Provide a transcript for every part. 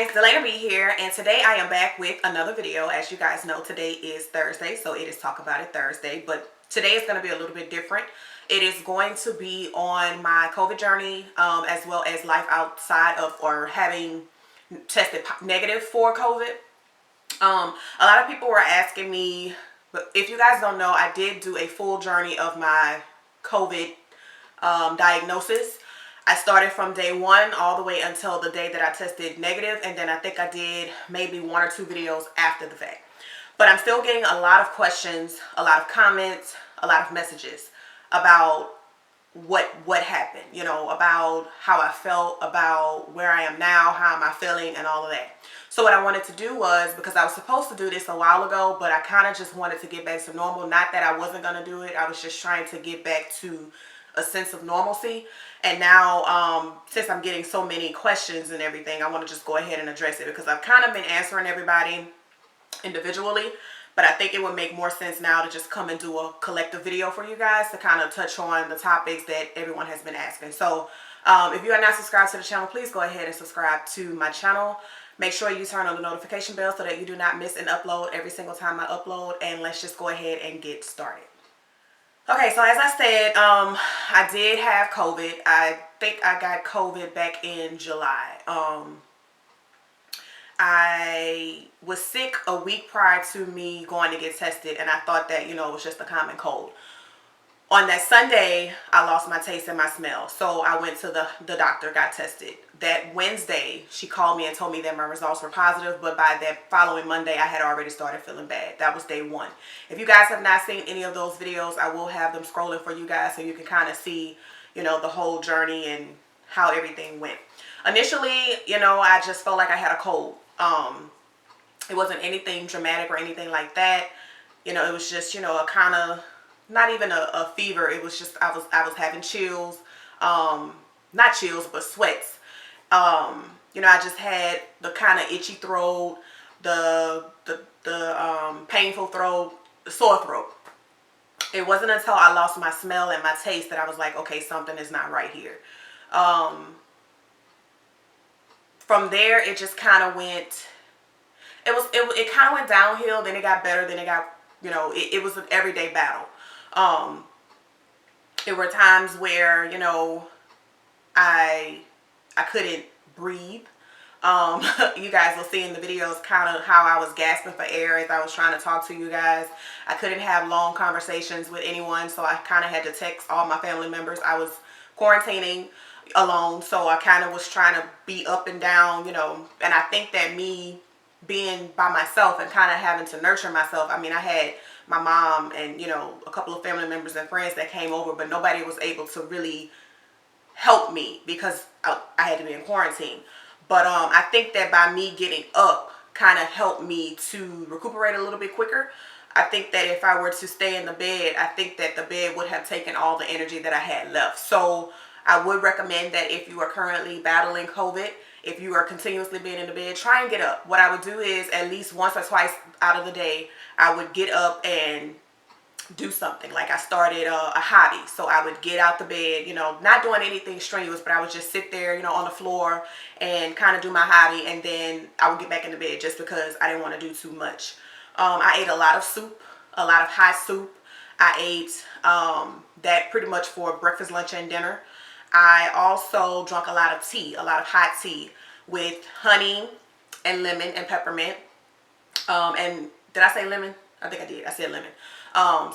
guys, DalanaB here, and today I am back with another video. As you guys know, today is Thursday, so it is Talk About It Thursday, but today is going to be a little bit different. It is going to be on my COVID journey, as well as life outside of or having tested negative for COVID. A lot of people were asking me, but if you guys don't know, I did do a full journey of my COVID diagnosis. I started from day one all the way until the day that I tested negative, and then I think I did maybe one or two videos after the fact. But I'm still getting a lot of questions, a lot of comments, a lot of messages about what happened, you know, about how I felt, about where I am now, how am I feeling, and all of that. So what I wanted to do was, because I was supposed to do this a while ago, but I kind of just wanted to get back to normal. Not that I wasn't going to do it. I was just trying to get back to a sense of normalcy. And now, since I'm getting so many questions and everything, I want to just go ahead and address it, because I've kind of been answering everybody individually. But I think it would make more sense now to just come and do a collective video for you guys to kind of touch on the topics that everyone has been asking. So if you are not subscribed to the channel, please go ahead and subscribe to my channel. Make sure you turn on the notification bell so that you do not miss an upload every single time I upload. And let's just go ahead and get started. Okay, so as I said, I did have COVID. I think I got COVID back in July. I was sick a week prior to me going to get tested, and I thought that, you know, it was just a common cold. On that Sunday, I lost my taste and my smell, so I went to the doctor, got tested. That Wednesday, she called me and told me that my results were positive, but by that following Monday, I had already started feeling bad. That was day one. If you guys have not seen any of those videos, I will have them scrolling for you guys so you can kind of see, you know, the whole journey and how everything went. Initially, you know, I just felt like I had a cold. It wasn't anything dramatic or anything like that. You know, it was just, you know, a kind of, not even a fever. It was just, I was having chills, not chills, but sweats. You know, I just had the kind of itchy throat, the painful throat, the sore throat. It wasn't until I lost my smell and my taste that I was like, okay, something is not right here. From there, it just kind of went, it kind of went downhill, then it got better, then it got, you know, it was an everyday battle. There were times where, you know, I couldn't breathe. You guys will see in the videos kind of how I was gasping for air as I was trying to talk to you guys. I couldn't have long conversations with anyone, so I kind of had to text all my family members. I was quarantining alone, so I kind of was trying to be up and down, you know, and I think that me being by myself and kind of having to nurture myself, I mean, I had my mom and, you know, a couple of family members and friends that came over, but nobody was able to really help me because I had to be in quarantine. But I think that by me getting up kind of helped me to recuperate a little bit quicker. I think that if I were to stay in the bed, I think that the bed would have taken all the energy that I had left. So I would recommend that if you are currently battling COVID, if you are continuously being in the bed, try and get up. What I would do is at least once or twice out of the day, I would get up and do something. Like I started a hobby. So I would get out the bed, you know, not doing anything strenuous, but I would just sit there, you know, on the floor and kind of do my hobby. And then I would get back in the bed just because I didn't want to do too much. I ate a lot of soup, a lot of hot soup. I ate that pretty much for breakfast, lunch, and dinner. I also drank a lot of tea, a lot of hot tea with honey and lemon and peppermint. And did I say lemon? I think I did. I said lemon.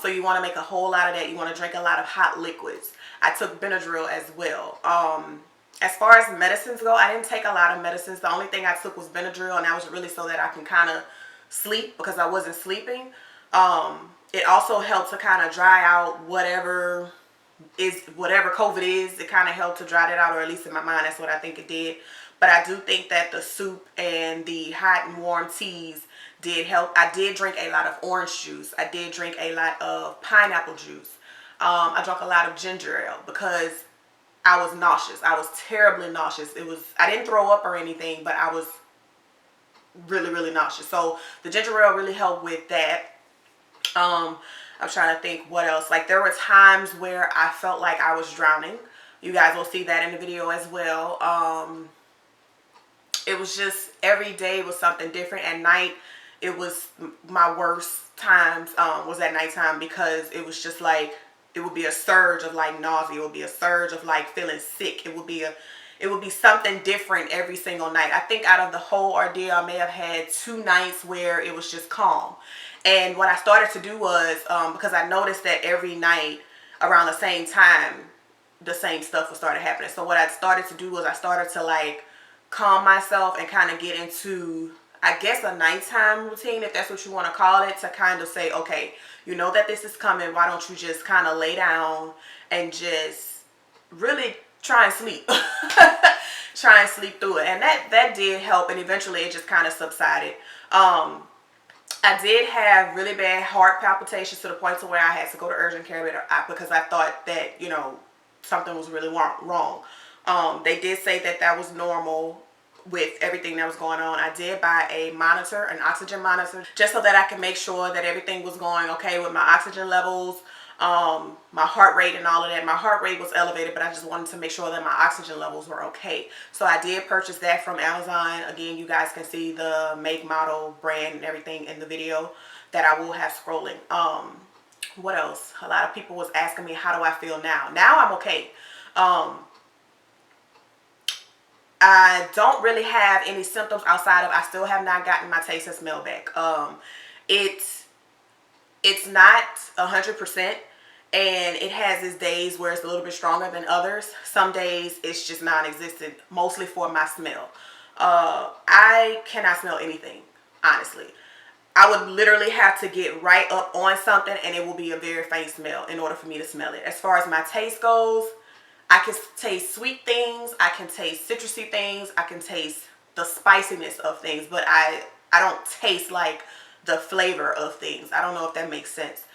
So you want to make a whole lot of that. You want to drink a lot of hot liquids. I took Benadryl as well. As far as medicines go, I didn't take a lot of medicines. The only thing I took was Benadryl, and that was really so that I can kind of sleep because I wasn't sleeping. It also helped to kind of dry out whatever COVID is. It kind of helped to dry that out, or at least in my mind, that's what I think it did. But I do think that the soup and the hot and warm teas did help. I did drink a lot of orange juice. I did drink a lot of pineapple juice. I drank a lot of ginger ale because I was nauseous. I was terribly nauseous. I didn't throw up or anything, but I was really, really nauseous. So the ginger ale really helped with that. I'm trying to think what else. Like there were times where I felt like I was drowning. You guys will see that in the video as well. it was just every day was something different. At night, it was my worst times was at nighttime, because it was just like, it would be a surge of like nausea, it would be a surge of like feeling sick, it would be something different every single night. I think out of the whole ordeal, I may have had 2 nights where it was just calm. And what I started to do was, because I noticed that every night around the same time, the same stuff was started happening. So what I started to do was I started to like calm myself and kind of get into, I guess, a nighttime routine, if that's what you want to call it, to kind of say, okay, you know that this is coming, why don't you just kind of lay down and just really try and sleep. Try and sleep through it. And that did help, and eventually it just kind of subsided. I did have really bad heart palpitations to the point to where I had to go to urgent care because I thought that, you know, something was really wrong. They did say that that was normal with everything that was going on. I did buy a monitor, an oxygen monitor, just so that I could make sure that everything was going okay with my oxygen levels, my heart rate and all of that. My heart rate was elevated, but I just wanted to make sure that my oxygen levels were okay. So I did purchase that from Amazon. Again, you guys can see the make, model, brand, and everything in the video that I will have scrolling. What else? A lot of people was asking me, how do I feel now? Now I'm okay. I don't really have any symptoms outside of, I still have not gotten my taste and smell back. It's not 100%, and it has its days where it's a little bit stronger than others. Some days it's just non-existent, mostly for my smell. I cannot smell anything, honestly. I would literally have to get right up on something and it will be a very faint smell in order for me to smell it. As far as my taste goes, I can taste sweet things, I can taste citrusy things, I can taste the spiciness of things, but I don't taste like the flavor of things. I don't know if that makes sense.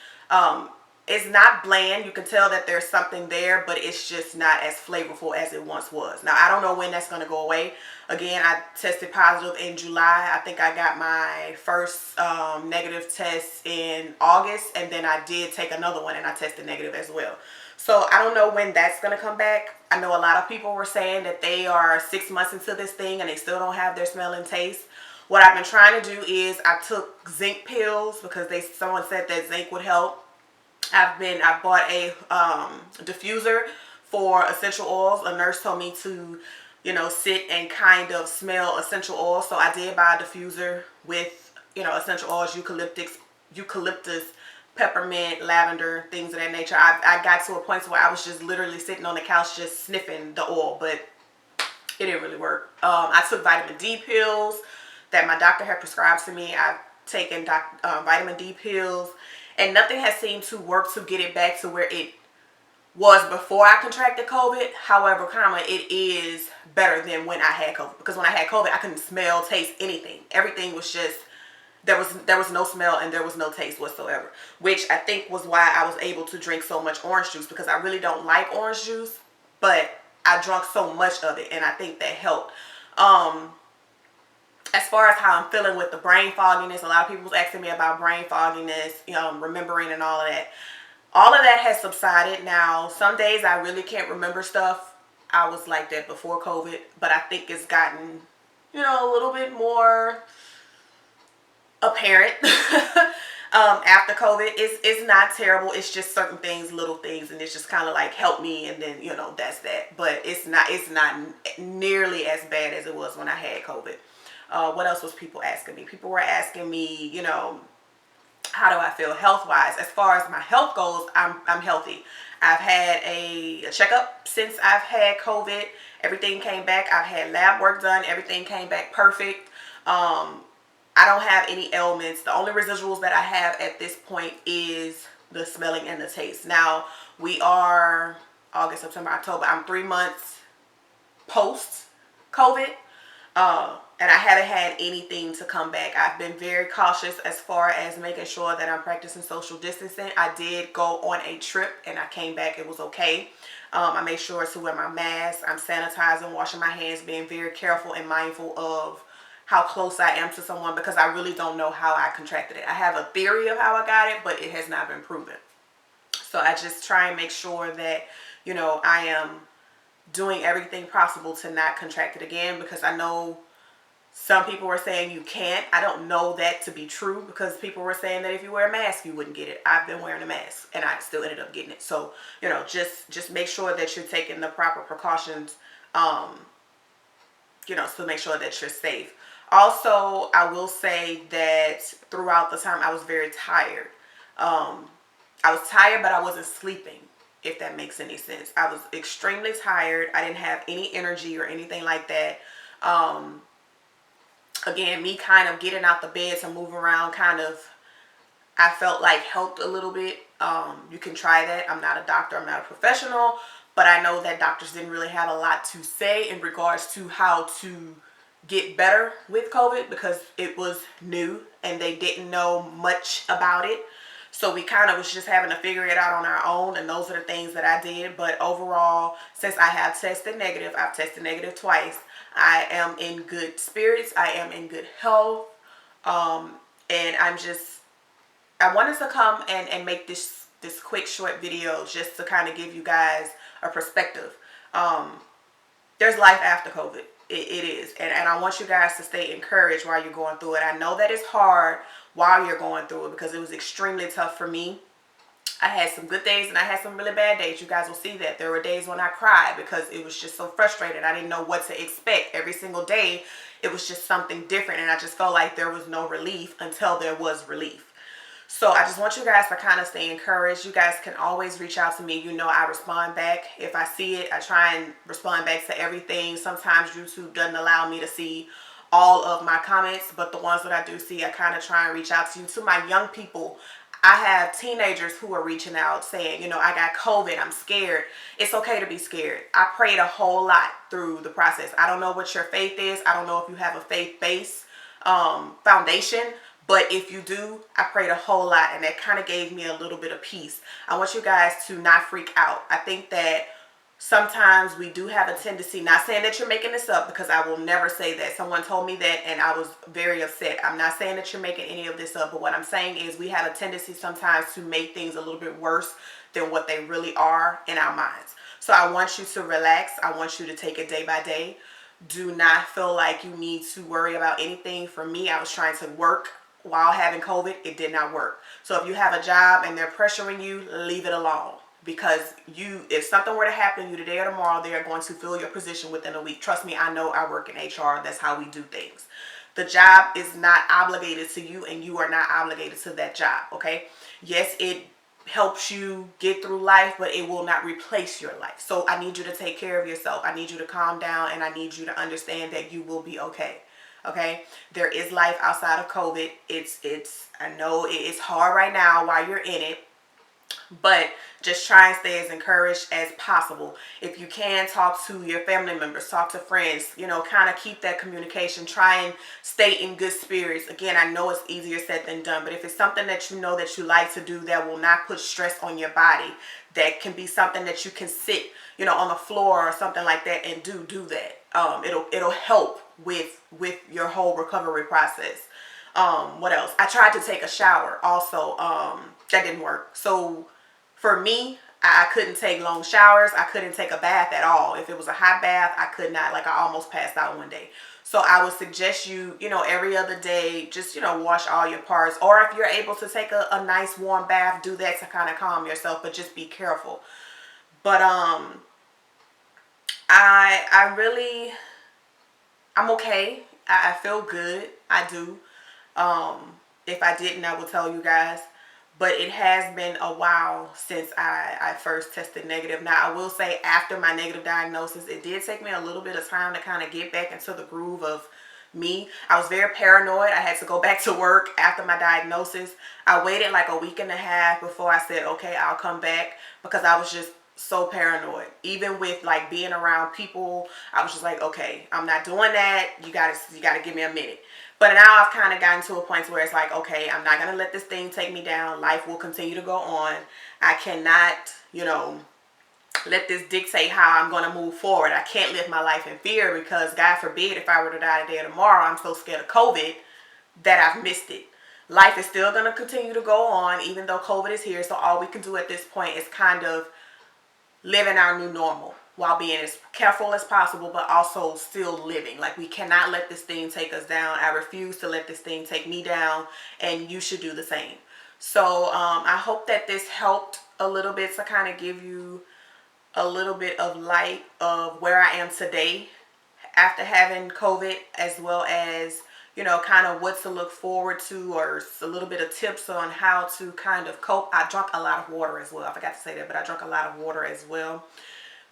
It's not bland. You can tell that there's something there, but it's just not as flavorful as it once was. Now, I don't know when that's going to go away. Again, I tested positive in July. I think I got my first negative test in August, and then I did take another one and I tested negative as well. So I don't know when that's going to come back. I know a lot of people were saying that they are 6 months into this thing and they still don't have their smell and taste. What I've been trying to do is I took zinc pills because someone said that zinc would help. I bought a diffuser for essential oils. A nurse told me to, you know, sit and kind of smell essential oils. So I did buy a diffuser with, you know, essential oils, eucalyptus, peppermint, lavender, things of that nature. I got to a point where I was just literally sitting on the couch just sniffing the oil, but it didn't really work. I took vitamin D pills that my doctor had prescribed to me. I've taken vitamin D pills, and nothing has seemed to work to get it back to where it was before I contracted COVID. However, it is better than when I had COVID, because when I had COVID, I couldn't smell, taste anything. Everything was just, there was no smell and there was no taste whatsoever, which I think was why I was able to drink so much orange juice, because I really don't like orange juice, but I drank so much of it, and I think that helped. As far as how I'm feeling with the brain fogginess, a lot of people was asking me about brain fogginess, remembering and all of that. All of that has subsided now. Some days I really can't remember stuff. I was like that before COVID, but I think it's gotten, a little bit more apparent after COVID. It's not terrible. It's just certain things, little things, and it's just kind of like help me, and then that's that. But it's not nearly as bad as it was when I had COVID. What else was people asking me? People were asking me, how do I feel health-wise? As far as my health goes, I'm healthy. I've had a checkup since I've had COVID. Everything came back. I've had lab work done. Everything came back perfect. I don't have any ailments. The only residuals that I have at this point is the smelling and the taste. Now, we are August, September, October. I'm 3 months post-COVID. And I haven't had anything to come back. I've been very cautious as far as making sure that I'm practicing social distancing. I did go on a trip and I came back. It was okay. I made sure to wear my mask. I'm sanitizing, washing my hands, being very careful and mindful of how close I am to someone, because I really don't know how I contracted it. I have a theory of how I got it, but it has not been proven. So I just try and make sure that, I am doing everything possible to not contract it again, because I know Some people were saying you can't. I don't know that to be true, because people were saying that if you wear a mask, you wouldn't get it. I've been wearing a mask and I still ended up getting it. So, just make sure that you're taking the proper precautions, to make sure that you're safe. Also, I will say that throughout the time, I was very tired. I was tired, but I wasn't sleeping, if that makes any sense. I was extremely tired. I didn't have any energy or anything like that. Again, me kind of getting out the bed to move around I felt like helped a little bit. You can try that. I'm not a doctor. I'm not a professional. But I know that doctors didn't really have a lot to say in regards to how to get better with COVID, because it was new and they didn't know much about it. So we kind of was just having to figure it out on our own, and those are the things that I did. But overall, since I have tested negative, I've tested negative twice, I am in good spirits. I am in good health. And I wanted to come and make this quick short video just to kind of give you guys a perspective. There's life after COVID. It is. And I want you guys to stay encouraged while you're going through it. I know that it's hard while you're going through it, because it was extremely tough for me. I had some good days and I had some really bad days. You guys will see that. There were days when I cried because it was just so frustrated. I didn't know what to expect. Every single day, it was just something different. And I just felt like there was no relief until there was relief. So I just want you guys to kind of stay encouraged. You guys can always reach out to me. I respond back. If I see it, I try and respond back to everything. Sometimes YouTube doesn't allow me to see all of my comments, but the ones that I do see, I kind of try and reach out to you. To my young people, I have teenagers who are reaching out saying, I got COVID, I'm scared. It's okay to be scared. I prayed a whole lot through the process. I don't know what your faith is. I don't know if you have a faith-based foundation. But if you do, I prayed a whole lot, and that kind of gave me a little bit of peace. I want you guys to not freak out. I think that sometimes we do have a tendency, not saying that you're making this up, because I will never say that. Someone told me that and I was very upset. I'm not saying that you're making any of this up, but what I'm saying is we have a tendency sometimes to make things a little bit worse than what they really are in our minds. So I want you to relax. I want you to take it day by day. Do not feel like you need to worry about anything. For me, I was trying to work while having COVID. It did not work. So if you have a job and they're pressuring you, leave it alone. Because if something were to happen to you today or tomorrow, they are going to fill your position within a week. Trust me, I know. I work in HR. That's how we do things. The job is not obligated to you, and you are not obligated to that job, okay? Yes, it helps you get through life, but it will not replace your life. So I need you to take care of yourself. I need you to calm down, and I need you to understand that you will be okay. Okay, there is life outside of COVID. I know it's hard right now while you're in it, but just try and stay as encouraged as possible. If you can, talk to your family members, talk to friends, kind of keep that communication. Try and stay in good spirits. Again, I know it's easier said than done, but if it's something that you know that you like to do that will not put stress on your body, that can be something that you can sit, on the floor or something like that and do that. It'll help with your whole recovery process. What else? I tried to take a shower also. That didn't work. So for me, I couldn't take long showers. I couldn't take a bath at all. If it was a hot bath, I could not. Like, I almost passed out one day. So I would suggest you, every other day, just, wash all your parts. Or if you're able to take a nice warm bath, do that to kind of calm yourself, but just be careful. But I'm okay. I feel good. I do. If I didn't, I will tell you guys. But it has been a while since I first tested negative. Now, I will say after my negative diagnosis, it did take me a little bit of time to kind of get back into the groove of me. I was very paranoid. I had to go back to work after my diagnosis. I waited like a week and a half before I said, okay, I'll come back, because I was just so paranoid. Even with like being around people, I was just like, okay, I'm not doing that. You gotta give me a minute. But now I've kind of gotten to a point where it's like, okay, I'm not going to let this thing take me down. Life will continue to go on. I cannot, let this dictate how I'm going to move forward. I can't live my life in fear, because God forbid if I were to die today or tomorrow, I'm so scared of COVID that I've missed it. Life is still going to continue to go on even though COVID is here. So all we can do at this point is kind of live in our new normal. while being as careful as possible, but also still living. Like, we cannot let this thing take us down. I refuse to let this thing take me down, and you should do the same. So I hope that this helped a little bit to kind of give you a little bit of light of where I am today after having COVID, as well as, you know, kind of what to look forward to, or a little bit of tips on how to kind of cope. I drank a lot of water as well. I forgot to say that, but I drank a lot of water as well.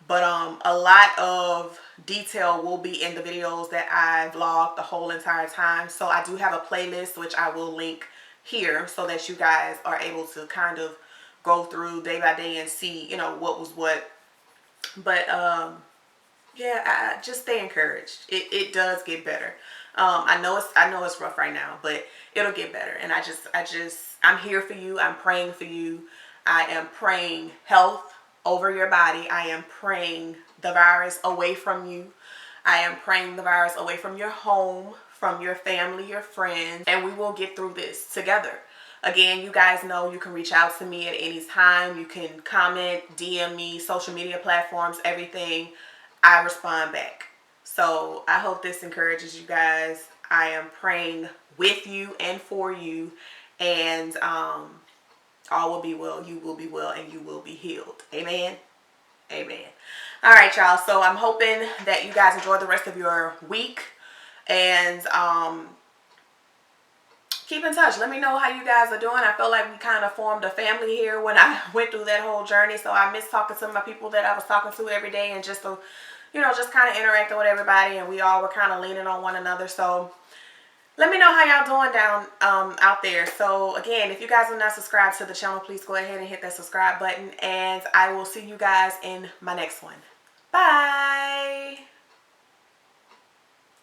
But a lot of detail will be in the videos that I vlogged the whole entire time. So I do have a playlist, which I will link here, so that you guys are able to kind of go through day by day and see, you know, what was what. But yeah, I just stay encouraged. It does get better. I know it's rough right now, but it'll get better. And I'm here for you. I'm praying for you. I am praying health over your body. I am praying the virus away from you. I am praying the virus away from your home, from your family, your friends, and we will get through this together. Again, you guys know you can reach out to me at any time. You can comment, DM me, social media platforms, everything. I respond back. So I hope this encourages you guys. I am praying with you and for you, and all will be well. You will be well, and you will be healed. Amen. Amen. All right, y'all. So I'm hoping that you guys enjoy the rest of your week, and keep in touch. Let me know how you guys are doing. I feel like we kind of formed a family here when I went through that whole journey. So I miss talking to my people that I was talking to every day, and just to, you know, just kind of interacting with everybody, and we all were kind of leaning on one another. So let me know how y'all doing down out there. So again, if you guys are not subscribed to the channel, please go ahead and hit that subscribe button, and I will see you guys in my next one. Bye.